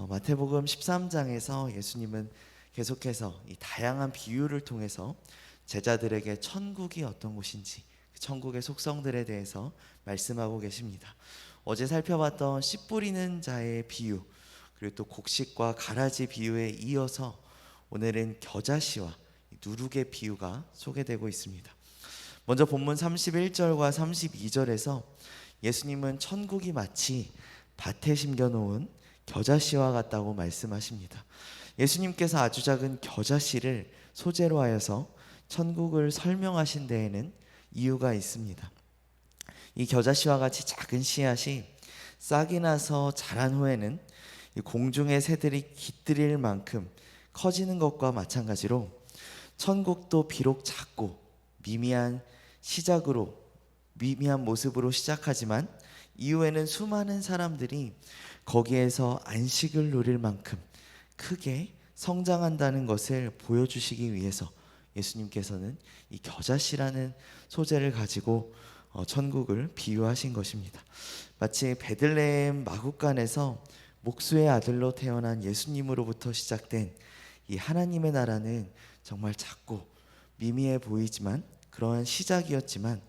마태복음 13장에서 예수님은 계속해서 이 다양한 비유를 통해서 제자들에게 천국이 어떤 곳인지, 그 천국의 속성들에 대해서 말씀하고 계십니다. 어제 살펴봤던 씨 뿌리는 자의 비유, 그리고 또 곡식과 가라지 비유에 이어서 오늘은 겨자씨와 누룩의 비유가 소개되고 있습니다. 먼저 본문 31절과 32절에서 예수님은 천국이 마치 밭에 심겨놓은 겨자씨와 같다고 말씀하십니다. 예수님께서 아주 작은 겨자씨를 소재로 하여서 천국을 설명하신 데에는 이유가 있습니다. 이 겨자씨와 같이 작은 씨앗이 싹이 나서 자란 후에는 공중의 새들이 깃들일 만큼 커지는 것과 마찬가지로 천국도 비록 작고 미미한 모습으로 시작하지만 이후에는 수많은 사람들이 거기에서 안식을 누릴 만큼 크게 성장한다는 것을 보여주시기 위해서 예수님께서는 이 겨자씨라는 소재를 가지고 천국을 비유하신 것입니다. 마치 베들레헴 마구간에서 목수의 아들로 태어난 예수님으로부터 시작된 이 하나님의 나라는 정말 작고 미미해 보이지만 그러한 시작이었지만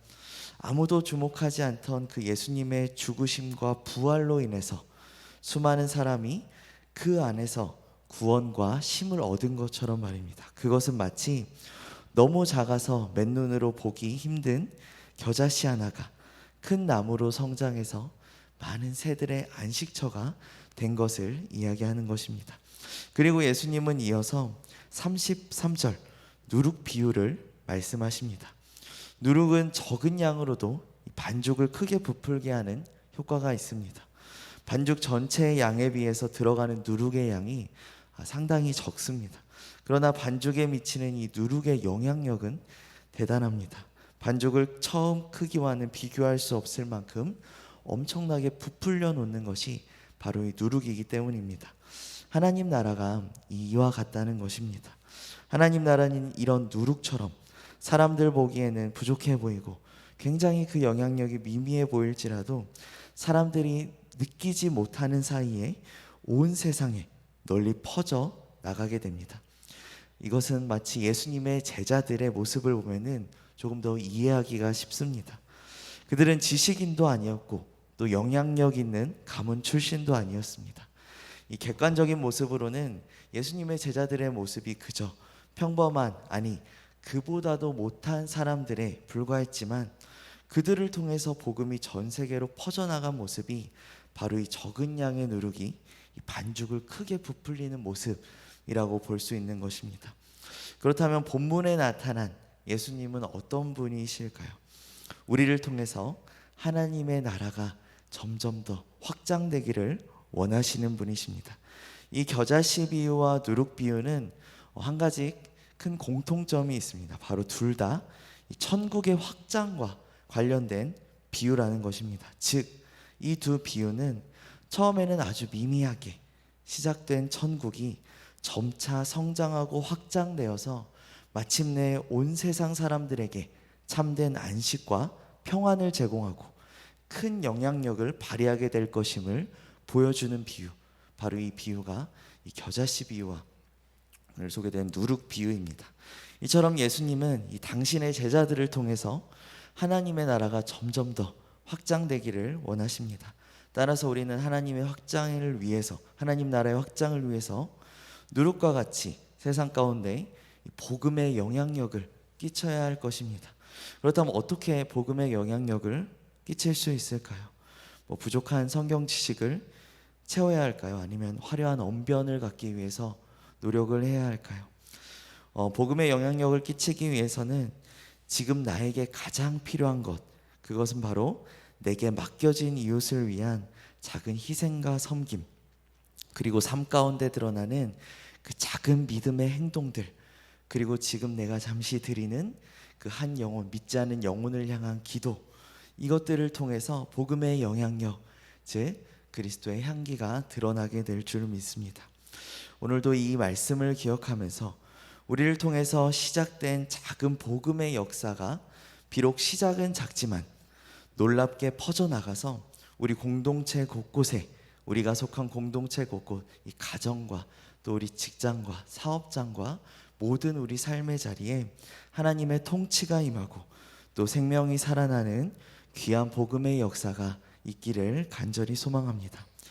아무도 주목하지 않던 그 예수님의 죽으심과 부활로 인해서 수많은 사람이 그 안에서 구원과 쉼을 얻은 것처럼 말입니다. 그것은 마치 너무 작아서 맨눈으로 보기 힘든 겨자씨 하나가 큰 나무로 성장해서 많은 새들의 안식처가 된 것을 이야기하는 것입니다. 그리고 예수님은 이어서 33절 누룩 비유를 말씀하십니다. 누룩은 적은 양으로도 반죽을 크게 부풀게 하는 효과가 있습니다. 반죽 전체의 양에 비해서 들어가는 누룩의 양이 상당히 적습니다. 그러나 반죽에 미치는 이 누룩의 영향력은 대단합니다. 반죽을 처음 크기와는 비교할 수 없을 만큼 엄청나게 부풀려 놓는 것이 바로 이 누룩이기 때문입니다. 하나님 나라가 이와 같다는 것입니다. 하나님 나라는 이런 누룩처럼 사람들 보기에는 부족해 보이고 굉장히 그 영향력이 미미해 보일지라도 사람들이 느끼지 못하는 사이에 온 세상에 널리 퍼져 나가게 됩니다. 이것은 마치 예수님의 제자들의 모습을 보면은 조금 더 이해하기가 쉽습니다. 그들은 지식인도 아니었고 또 영향력 있는 가문 출신도 아니었습니다. 이 객관적인 모습으로는 예수님의 제자들의 모습이 그저 평범한, 아니 그보다도 못한 사람들에 불과했지만 그들을 통해서 복음이 전 세계로 퍼져나간 모습이 바로 이 적은 양의 누룩이 이 반죽을 크게 부풀리는 모습이라고 볼 수 있는 것입니다. 그렇다면 본문에 나타난 예수님은 어떤 분이실까요? 우리를 통해서 하나님의 나라가 점점 더 확장되기를 원하시는 분이십니다. 이 겨자씨 비유와 누룩 비유는 한 가지 큰 공통점이 있습니다. 바로 둘 다 천국의 확장과 관련된 비유라는 것입니다. 즉, 이 두 비유는 처음에는 아주 미미하게 시작된 천국이 점차 성장하고 확장되어서 마침내 온 세상 사람들에게 참된 안식과 평안을 제공하고 큰 영향력을 발휘하게 될 것임을 보여주는 비유, 바로 이 비유가 이 겨자씨 비유와 오늘 소개된 누룩 비유입니다. 이처럼 예수님은 이 당신의 제자들을 통해서 하나님의 나라가 점점 더 확장되기를 원하십니다. 따라서 우리는 하나님 나라의 확장을 위해서 누룩과 같이 세상 가운데 복음의 영향력을 끼쳐야 할 것입니다. 그렇다면 어떻게 복음의 영향력을 끼칠 수 있을까요? 부족한 성경 지식을 채워야 할까요? 아니면 화려한 언변을 갖기 위해서 노력을 해야 할까요? 복음의 영향력을 끼치기 위해서는 지금 나에게 가장 필요한 것, 그것은 바로 내게 맡겨진 이웃을 위한 작은 희생과 섬김, 그리고 삶 가운데 드러나는 그 작은 믿음의 행동들, 그리고 지금 내가 잠시 드리는 그 한 영혼, 믿지 않는 영혼을 향한 기도, 이것들을 통해서 복음의 영향력, 즉 그리스도의 향기가 드러나게 될 줄 믿습니다. 오늘도 이 말씀을 기억하면서 우리를 통해서 시작된 작은 복음의 역사가 비록 시작은 작지만 놀랍게 퍼져나가서 우리 공동체 곳곳에, 우리가 속한 공동체 곳곳 이 가정과 또 우리 직장과 사업장과 모든 우리 삶의 자리에 하나님의 통치가 임하고 또 생명이 살아나는 귀한 복음의 역사가 있기를 간절히 소망합니다.